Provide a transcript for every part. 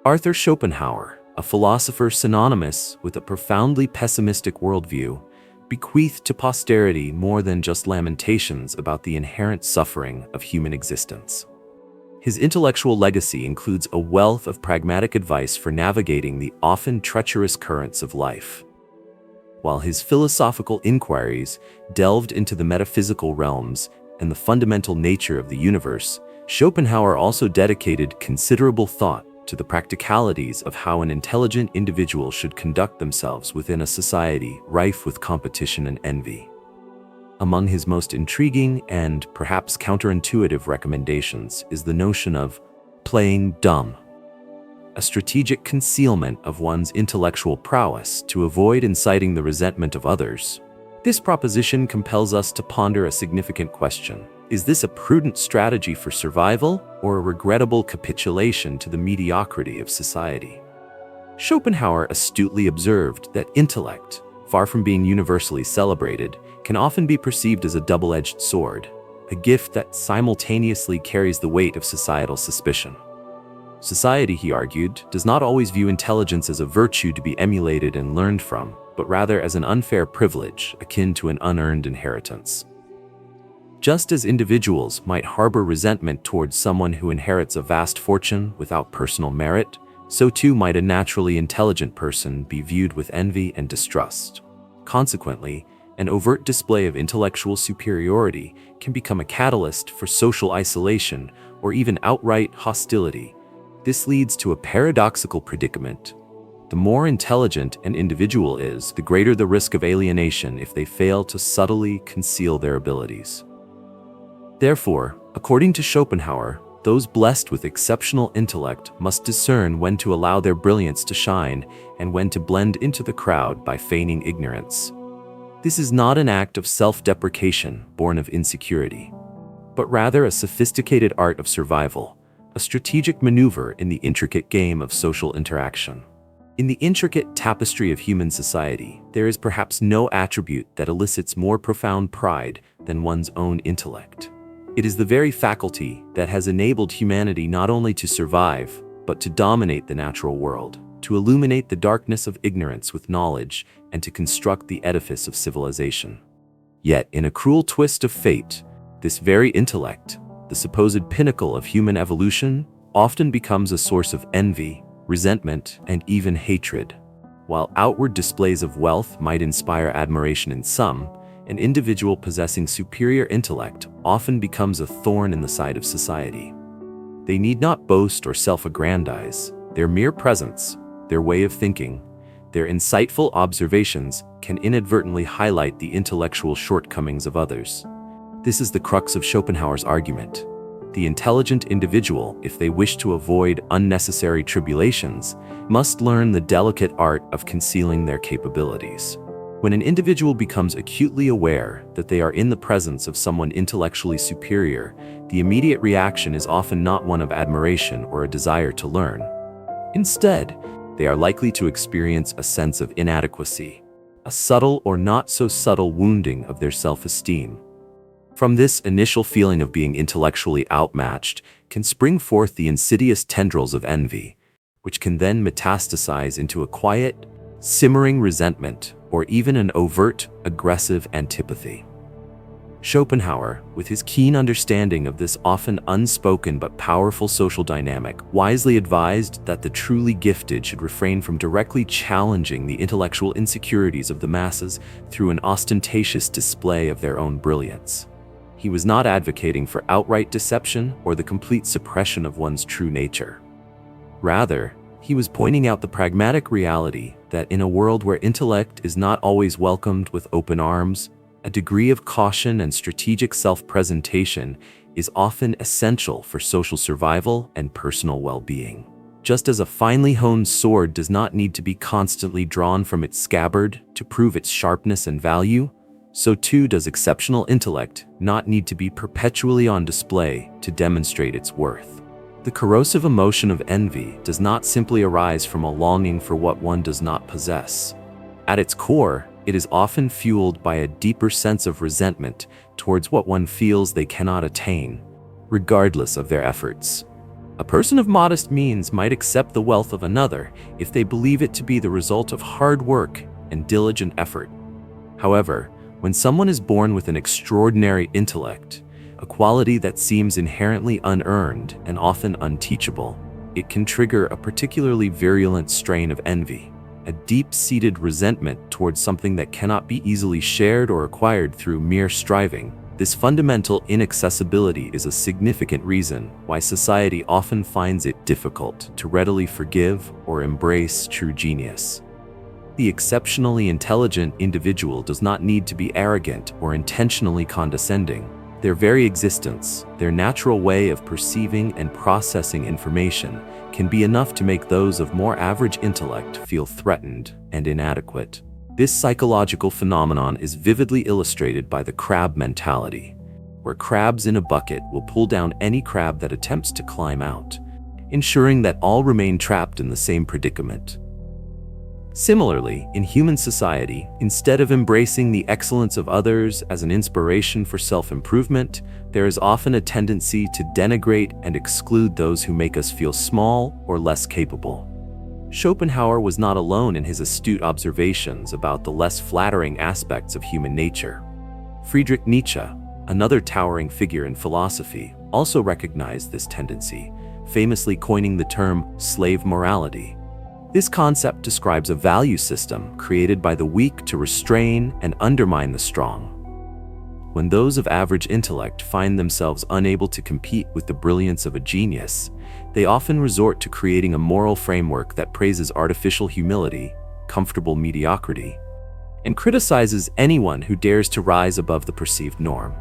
Arthur Schopenhauer, a philosopher synonymous with a profoundly pessimistic worldview, bequeathed to posterity more than just lamentations about the inherent suffering of human existence. His intellectual legacy includes a wealth of pragmatic advice for navigating the often treacherous currents of life. While his philosophical inquiries delved into the metaphysical realms and the fundamental nature of the universe, Schopenhauer also dedicated considerable thought to the practicalities of how an intelligent individual should conduct themselves within a society rife with competition and envy. Among his most intriguing and perhaps counterintuitive recommendations is the notion of playing dumb, a strategic concealment of one's intellectual prowess to avoid inciting the resentment of others. This proposition compels us to ponder a significant question. Is this a prudent strategy for survival or a regrettable capitulation to the mediocrity of society? Schopenhauer astutely observed that intellect, far from being universally celebrated, can often be perceived as a double-edged sword, a gift that simultaneously carries the weight of societal suspicion. Society, he argued, does not always view intelligence as a virtue to be emulated and learned from, but rather as an unfair privilege akin to an unearned inheritance. Just as individuals might harbor resentment towards someone who inherits a vast fortune without personal merit, so too might a naturally intelligent person be viewed with envy and distrust. Consequently, an overt display of intellectual superiority can become a catalyst for social isolation or even outright hostility. This leads to a paradoxical predicament. The more intelligent an individual is, the greater the risk of alienation if they fail to subtly conceal their abilities. Therefore, according to Schopenhauer, those blessed with exceptional intellect must discern when to allow their brilliance to shine and when to blend into the crowd by feigning ignorance. This is not an act of self-deprecation born of insecurity, but rather a sophisticated art of survival, a strategic maneuver in the intricate game of social interaction. In the intricate tapestry of human society, there is perhaps no attribute that elicits more profound pride than one's own intellect. It is the very faculty that has enabled humanity not only to survive, but to dominate the natural world, to illuminate the darkness of ignorance with knowledge, and to construct the edifice of civilization. Yet, in a cruel twist of fate, this very intellect, the supposed pinnacle of human evolution, often becomes a source of envy, resentment, and even hatred. While outward displays of wealth might inspire admiration in some, an individual possessing superior intellect often becomes a thorn in the side of society. They need not boast or self-aggrandize. Their mere presence, their way of thinking, their insightful observations can inadvertently highlight the intellectual shortcomings of others. This is the crux of Schopenhauer's argument. The intelligent individual, if they wish to avoid unnecessary tribulations, must learn the delicate art of concealing their capabilities. When an individual becomes acutely aware that they are in the presence of someone intellectually superior, the immediate reaction is often not one of admiration or a desire to learn. Instead, they are likely to experience a sense of inadequacy, a subtle or not so subtle wounding of their self-esteem. From this initial feeling of being intellectually outmatched can spring forth the insidious tendrils of envy, which can then metastasize into a quiet, simmering resentment or even an overt, aggressive antipathy. Schopenhauer, with his keen understanding of this often unspoken but powerful social dynamic, wisely advised that the truly gifted should refrain from directly challenging the intellectual insecurities of the masses through an ostentatious display of their own brilliance. He was not advocating for outright deception or the complete suppression of one's true nature. Rather, he was pointing out the pragmatic reality that in a world where intellect is not always welcomed with open arms, a degree of caution and strategic self-presentation is often essential for social survival and personal well-being. Just as a finely honed sword does not need to be constantly drawn from its scabbard to prove its sharpness and value, so too does exceptional intellect not need to be perpetually on display to demonstrate its worth. The corrosive emotion of envy does not simply arise from a longing for what one does not possess. At its core, it is often fueled by a deeper sense of resentment towards what one feels they cannot attain, regardless of their efforts. A person of modest means might accept the wealth of another if they believe it to be the result of hard work and diligent effort. However, when someone is born with an extraordinary intellect, a quality that seems inherently unearned and often unteachable, it can trigger a particularly virulent strain of envy, a deep-seated resentment towards something that cannot be easily shared or acquired through mere striving. This fundamental inaccessibility is a significant reason why society often finds it difficult to readily forgive or embrace true genius. The exceptionally intelligent individual does not need to be arrogant or intentionally condescending. Their very existence, their natural way of perceiving and processing information, can be enough to make those of more average intellect feel threatened and inadequate. This psychological phenomenon is vividly illustrated by the crab mentality, where crabs in a bucket will pull down any crab that attempts to climb out, ensuring that all remain trapped in the same predicament. Similarly, in human society, instead of embracing the excellence of others as an inspiration for self-improvement, there is often a tendency to denigrate and exclude those who make us feel small or less capable. Schopenhauer was not alone in his astute observations about the less flattering aspects of human nature. Friedrich Nietzsche, another towering figure in philosophy, also recognized this tendency, famously coining the term slave morality. This concept describes a value system created by the weak to restrain and undermine the strong. When those of average intellect find themselves unable to compete with the brilliance of a genius, they often resort to creating a moral framework that praises artificial humility, comfortable mediocrity, and criticizes anyone who dares to rise above the perceived norm.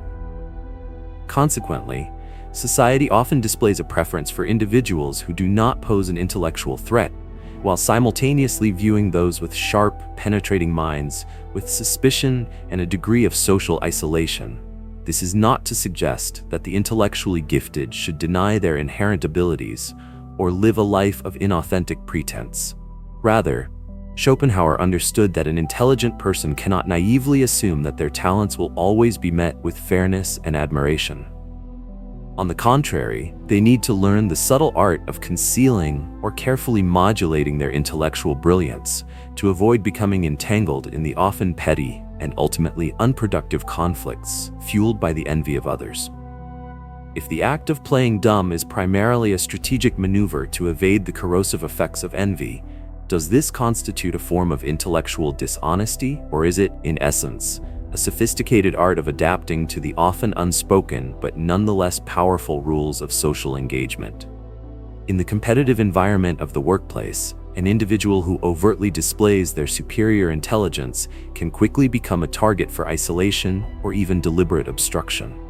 Consequently, society often displays a preference for individuals who do not pose an intellectual threat, while simultaneously viewing those with sharp, penetrating minds with suspicion and a degree of social isolation. This is not to suggest that the intellectually gifted should deny their inherent abilities or live a life of inauthentic pretense. Rather, Schopenhauer understood that an intelligent person cannot naively assume that their talents will always be met with fairness and admiration. On the contrary, they need to learn the subtle art of concealing or carefully modulating their intellectual brilliance to avoid becoming entangled in the often petty and ultimately unproductive conflicts fueled by the envy of others. If the act of playing dumb is primarily a strategic maneuver to evade the corrosive effects of envy, does this constitute a form of intellectual dishonesty, or is it, in essence, a sophisticated art of adapting to the often unspoken but nonetheless powerful rules of social engagement? In the competitive environment of the workplace, an individual who overtly displays their superior intelligence can quickly become a target for isolation or even deliberate obstruction.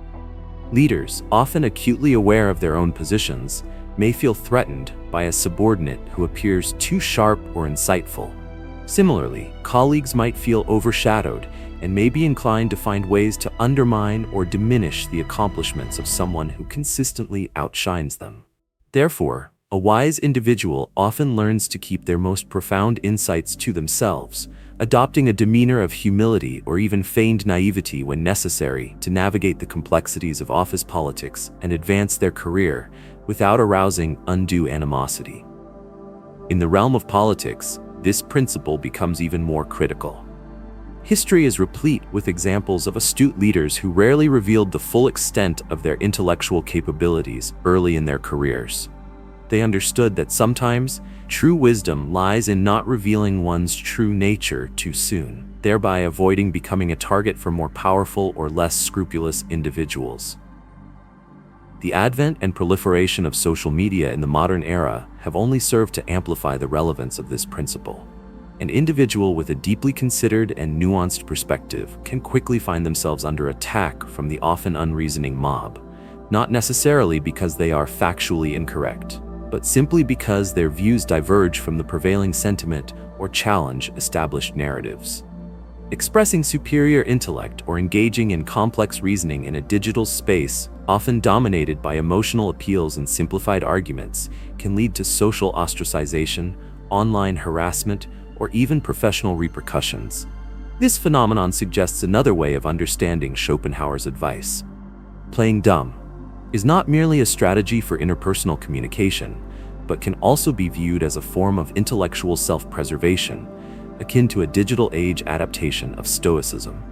Leaders, often acutely aware of their own positions, may feel threatened by a subordinate who appears too sharp or insightful. Similarly, colleagues might feel overshadowed and may be inclined to find ways to undermine or diminish the accomplishments of someone who consistently outshines them. Therefore, a wise individual often learns to keep their most profound insights to themselves, adopting a demeanor of humility or even feigned naivety when necessary to navigate the complexities of office politics and advance their career without arousing undue animosity. In the realm of politics, this principle becomes even more critical. History is replete with examples of astute leaders who rarely revealed the full extent of their intellectual capabilities early in their careers. They understood that sometimes true wisdom lies in not revealing one's true nature too soon, thereby avoiding becoming a target for more powerful or less scrupulous individuals. The advent and proliferation of social media in the modern era have only served to amplify the relevance of this principle. An individual with a deeply considered and nuanced perspective can quickly find themselves under attack from the often unreasoning mob, not necessarily because they are factually incorrect, but simply because their views diverge from the prevailing sentiment or challenge established narratives. Expressing superior intellect or engaging in complex reasoning in a digital space, often dominated by emotional appeals and simplified arguments, can lead to social ostracization, online harassment, or even professional repercussions. This phenomenon suggests another way of understanding Schopenhauer's advice. Playing dumb. is not merely a strategy for interpersonal communication, but can also be viewed as a form of intellectual self-preservation, akin to a digital age adaptation of Stoicism.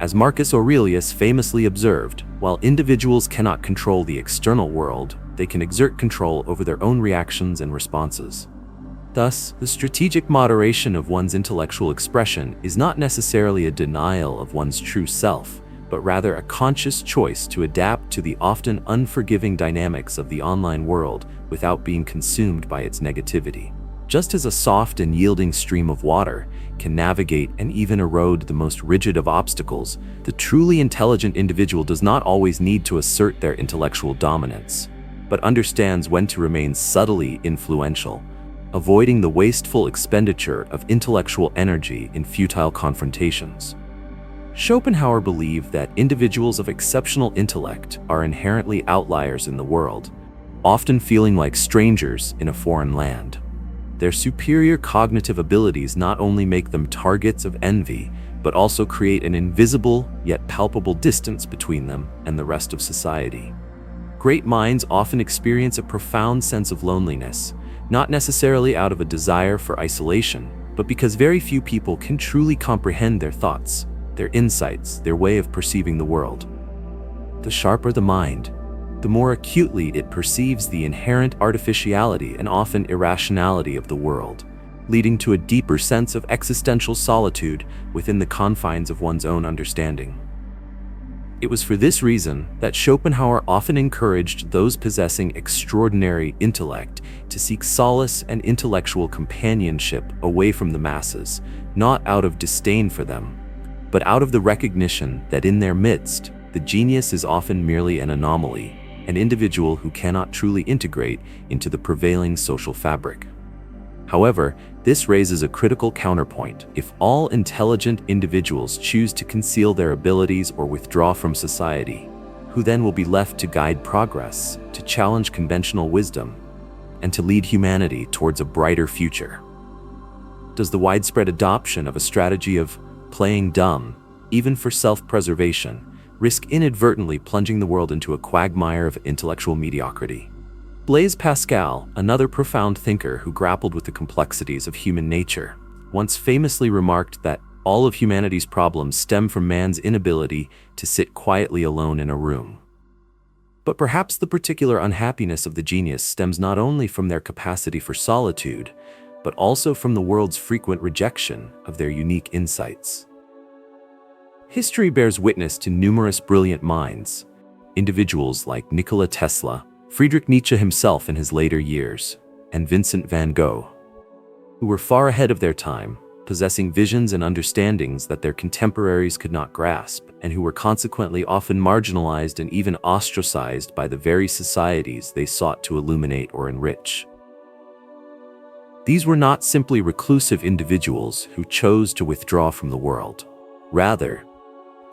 As Marcus Aurelius famously observed, while individuals cannot control the external world, they can exert control over their own reactions and responses. Thus, the strategic moderation of one's intellectual expression is not necessarily a denial of one's true self, but rather a conscious choice to adapt to the often unforgiving dynamics of the online world without being consumed by its negativity. Just as a soft and yielding stream of water can navigate and even erode the most rigid of obstacles, the truly intelligent individual does not always need to assert their intellectual dominance, but understands when to remain subtly influential, avoiding the wasteful expenditure of intellectual energy in futile confrontations. Schopenhauer believed that individuals of exceptional intellect are inherently outliers in the world, often feeling like strangers in a foreign land. Their superior cognitive abilities not only make them targets of envy, but also create an invisible yet palpable distance between them and the rest of society. Great minds often experience a profound sense of loneliness, not necessarily out of a desire for isolation, but because very few people can truly comprehend their thoughts, their insights, their way of perceiving the world. The sharper the mind, the more acutely it perceives the inherent artificiality and often irrationality of the world, leading to a deeper sense of existential solitude within the confines of one's own understanding. It was for this reason that Schopenhauer often encouraged those possessing extraordinary intellect to seek solace and intellectual companionship away from the masses, not out of disdain for them, but out of the recognition that in their midst, the genius is often merely an anomaly, an individual who cannot truly integrate into the prevailing social fabric. However, this raises a critical counterpoint. If all intelligent individuals choose to conceal their abilities or withdraw from society, who then will be left to guide progress, to challenge conventional wisdom, and to lead humanity towards a brighter future? Does the widespread adoption of a strategy of playing dumb, even for self-preservation, risk inadvertently plunging the world into a quagmire of intellectual mediocrity? Blaise Pascal, another profound thinker who grappled with the complexities of human nature, once famously remarked that all of humanity's problems stem from man's inability to sit quietly alone in a room. But perhaps the particular unhappiness of the genius stems not only from their capacity for solitude, but also from the world's frequent rejection of their unique insights. History bears witness to numerous brilliant minds, individuals like Nikola Tesla, Friedrich Nietzsche himself in his later years, and Vincent van Gogh, who were far ahead of their time, possessing visions and understandings that their contemporaries could not grasp, and who were consequently often marginalized and even ostracized by the very societies they sought to illuminate or enrich. These were not simply reclusive individuals who chose to withdraw from the world. Rather,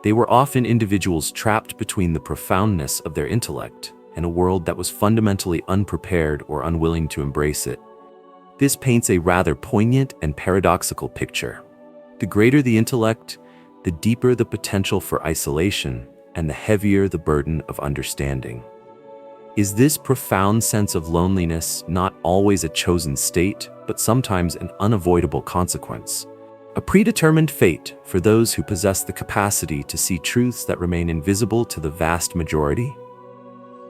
they were often individuals trapped between the profoundness of their intellect and a world that was fundamentally unprepared or unwilling to embrace it. This paints a rather poignant and paradoxical picture. The greater the intellect, the deeper the potential for isolation, and the heavier the burden of understanding. Is this profound sense of loneliness not always a chosen state, but sometimes an unavoidable consequence? A predetermined fate for those who possess the capacity to see truths that remain invisible to the vast majority?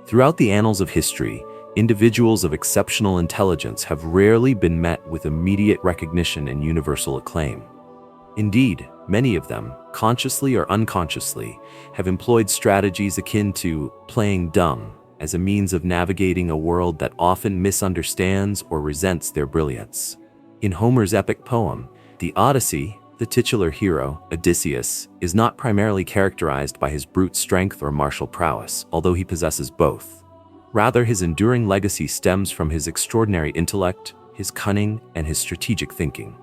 Throughout the annals of history, individuals of exceptional intelligence have rarely been met with immediate recognition and universal acclaim. Indeed, many of them, consciously or unconsciously, have employed strategies akin to playing dumb as a means of navigating a world that often misunderstands or resents their brilliance. In Homer's epic poem, The Odyssey, the titular hero, Odysseus, is not primarily characterized by his brute strength or martial prowess, although he possesses both. Rather, his enduring legacy stems from his extraordinary intellect, his cunning, and his strategic thinking.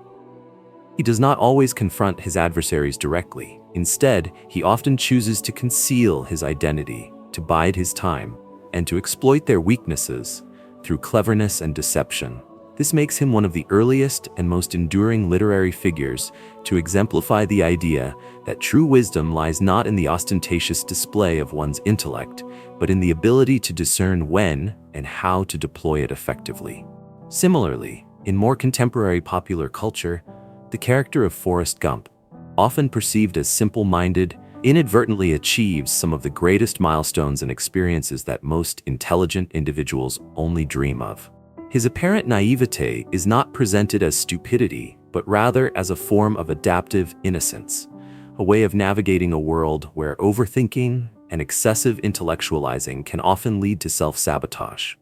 He does not always confront his adversaries directly. Instead, he often chooses to conceal his identity, to bide his time, and to exploit their weaknesses through cleverness and deception, This makes him one of the earliest and most enduring literary figures to exemplify the idea that true wisdom lies not in the ostentatious display of one's intellect, but in the ability to discern when and how to deploy it effectively. Similarly, in more contemporary popular culture, the character of Forrest Gump, often perceived as simple-minded, inadvertently achieves some of the greatest milestones and experiences that most intelligent individuals only dream of. His apparent naivete is not presented as stupidity, but rather as a form of adaptive innocence, a way of navigating a world where overthinking and excessive intellectualizing can often lead to self-sabotage.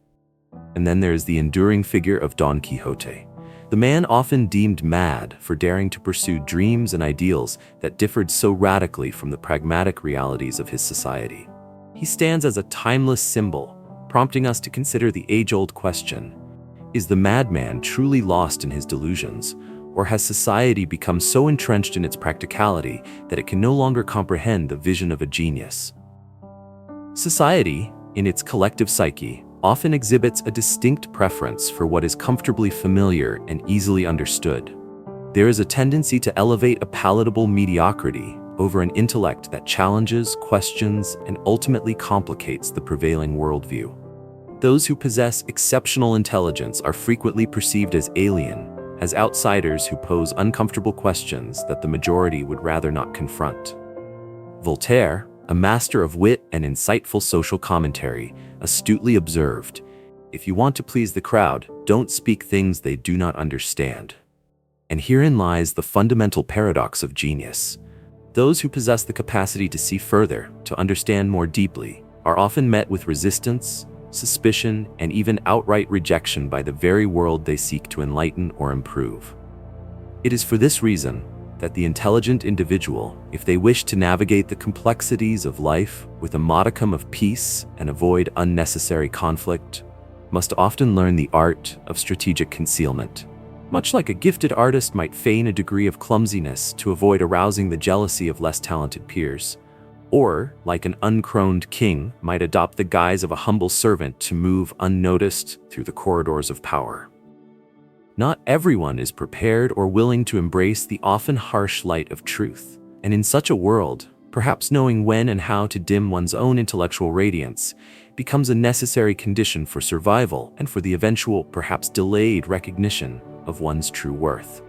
And then there is the enduring figure of Don Quixote, the man often deemed mad for daring to pursue dreams and ideals that differed so radically from the pragmatic realities of his society. He stands as a timeless symbol, prompting us to consider the age-old question: is the madman truly lost in his delusions, or has society become so entrenched in its practicality that it can no longer comprehend the vision of a genius? Society, in its collective psyche, often exhibits a distinct preference for what is comfortably familiar and easily understood. There is a tendency to elevate a palatable mediocrity over an intellect that challenges, questions, and ultimately complicates the prevailing worldview. Those who possess exceptional intelligence are frequently perceived as alien, as outsiders who pose uncomfortable questions that the majority would rather not confront. Voltaire, a master of wit and insightful social commentary, astutely observed, "If you want to please the crowd, don't speak things they do not understand." And herein lies the fundamental paradox of genius. Those who possess the capacity to see further, to understand more deeply, are often met with resistance, suspicion, and even outright rejection by the very world they seek to enlighten or improve. It is for this reason that the intelligent individual, if they wish to navigate the complexities of life with a modicum of peace and avoid unnecessary conflict, must often learn the art of strategic concealment. Much like a gifted artist might feign a degree of clumsiness to avoid arousing the jealousy of less talented peers, or, like an uncrowned king, might adopt the guise of a humble servant to move unnoticed through the corridors of power. Not everyone is prepared or willing to embrace the often harsh light of truth, and in such a world, perhaps knowing when and how to dim one's own intellectual radiance becomes a necessary condition for survival and for the eventual, perhaps delayed, recognition of one's true worth.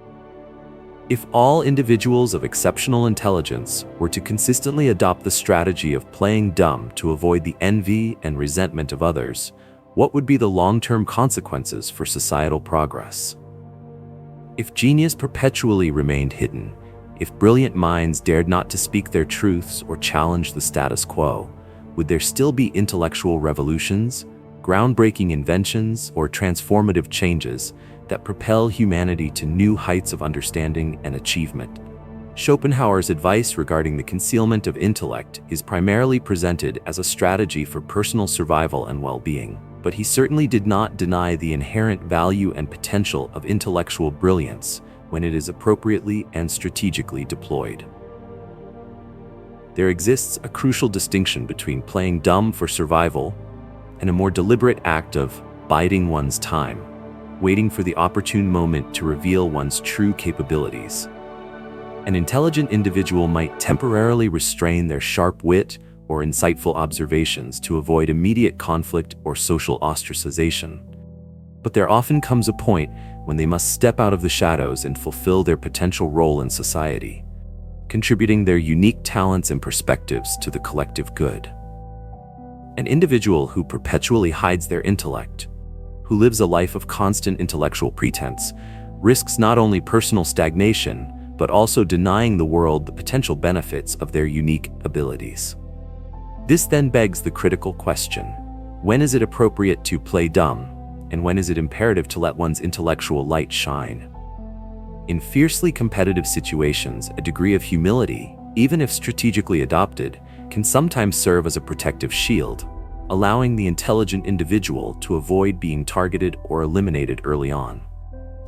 If all individuals of exceptional intelligence were to consistently adopt the strategy of playing dumb to avoid the envy and resentment of others, what would be the long-term consequences for societal progress? If genius perpetually remained hidden, if brilliant minds dared not to speak their truths or challenge the status quo, would there still be intellectual revolutions, groundbreaking inventions, or transformative changes that propel humanity to new heights of understanding and achievement? Schopenhauer's advice regarding the concealment of intellect is primarily presented as a strategy for personal survival and well-being, but he certainly did not deny the inherent value and potential of intellectual brilliance when it is appropriately and strategically deployed. There exists a crucial distinction between playing dumb for survival and a more deliberate act of biding one's time, waiting for the opportune moment to reveal one's true capabilities. An intelligent individual might temporarily restrain their sharp wit or insightful observations to avoid immediate conflict or social ostracization. But there often comes a point when they must step out of the shadows and fulfill their potential role in society, contributing their unique talents and perspectives to the collective good. An individual who perpetually hides their intellect, who lives a life of constant intellectual pretense, risks not only personal stagnation, but also denying the world the potential benefits of their unique abilities. This then begs the critical question: when is it appropriate to play dumb, and when is it imperative to let one's intellectual light shine? In fiercely competitive situations, a degree of humility, even if strategically adopted, can sometimes serve as a protective shield, allowing the intelligent individual to avoid being targeted or eliminated early on.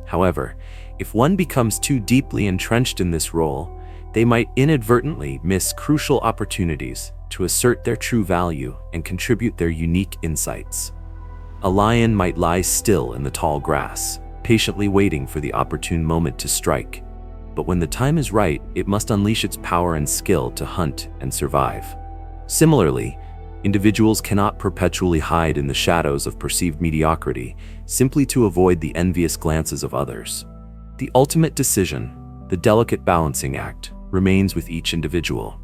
However, if one becomes too deeply entrenched in this role, they might inadvertently miss crucial opportunities to assert their true value and contribute their unique insights. A lion might lie still in the tall grass, patiently waiting for the opportune moment to strike. But when the time is right, it must unleash its power and skill to hunt and survive. Similarly, individuals cannot perpetually hide in the shadows of perceived mediocrity simply to avoid the envious glances of others. The ultimate decision, the delicate balancing act, remains with each individual.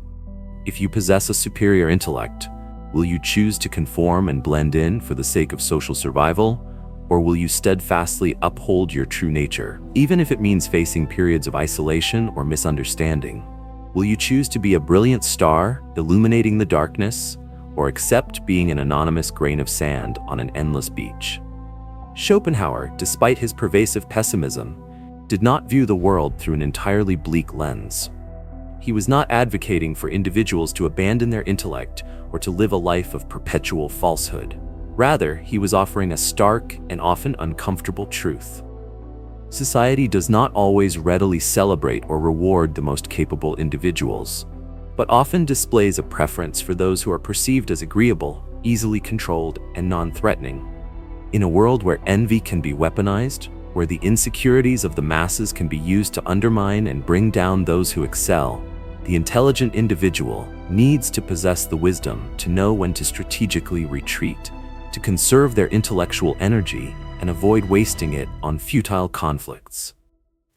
If you possess a superior intellect, will you choose to conform and blend in for the sake of social survival, or will you steadfastly uphold your true nature, even if it means facing periods of isolation or misunderstanding? Will you choose to be a brilliant star, illuminating the darkness, or accept being an anonymous grain of sand on an endless beach? Schopenhauer, despite his pervasive pessimism, did not view the world through an entirely bleak lens. He was not advocating for individuals to abandon their intellect or to live a life of perpetual falsehood. Rather, he was offering a stark and often uncomfortable truth. Society does not always readily celebrate or reward the most capable individuals, but often displays a preference for those who are perceived as agreeable, easily controlled, and non-threatening. In a world where envy can be weaponized, where the insecurities of the masses can be used to undermine and bring down those who excel, the intelligent individual needs to possess the wisdom to know when to strategically retreat, to conserve their intellectual energy and avoid wasting it on futile conflicts.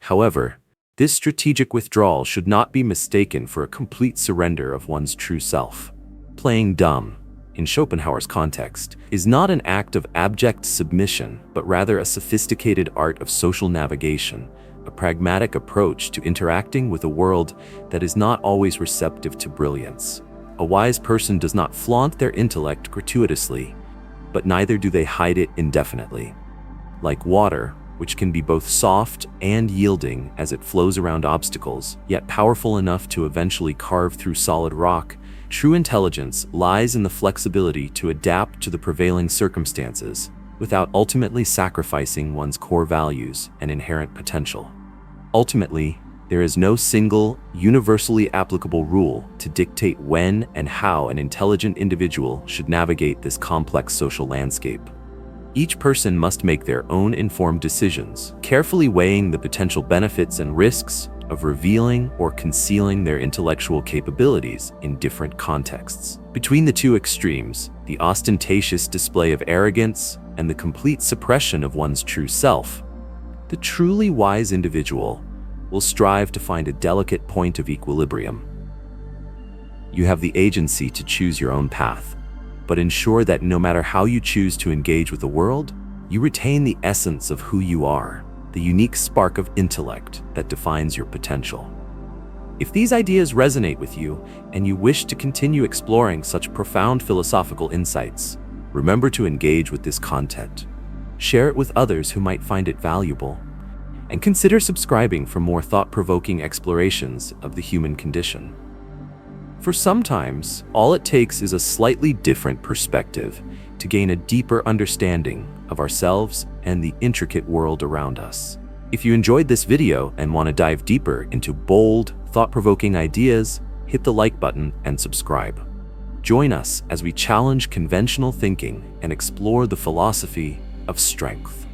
However, this strategic withdrawal should not be mistaken for a complete surrender of one's true self. Playing dumb, in Schopenhauer's context, is not an act of abject submission, but rather a sophisticated art of social navigation, a pragmatic approach to interacting with a world that is not always receptive to brilliance. A wise person does not flaunt their intellect gratuitously, but neither do they hide it indefinitely. Like water, which can be both soft and yielding as it flows around obstacles, yet powerful enough to eventually carve through solid rock, true intelligence lies in the flexibility to adapt to the prevailing circumstances without ultimately sacrificing one's core values and inherent potential. Ultimately, there is no single, universally applicable rule to dictate when and how an intelligent individual should navigate this complex social landscape. Each person must make their own informed decisions, carefully weighing the potential benefits and risks of revealing or concealing their intellectual capabilities in different contexts. Between the two extremes, the ostentatious display of arrogance and the complete suppression of one's true self, the truly wise individual will strive to find a delicate point of equilibrium. You have the agency to choose your own path, but ensure that no matter how you choose to engage with the world, you retain the essence of who you are, the unique spark of intellect that defines your potential. If these ideas resonate with you and you wish to continue exploring such profound philosophical insights, remember to engage with this content. Share it with others who might find it valuable, and consider subscribing for more thought-provoking explorations of the human condition. For sometimes, all it takes is a slightly different perspective to gain a deeper understanding of ourselves and the intricate world around us. If you enjoyed this video and want to dive deeper into bold, thought-provoking ideas, hit the like button and subscribe. Join us as we challenge conventional thinking and explore the philosophy of strength.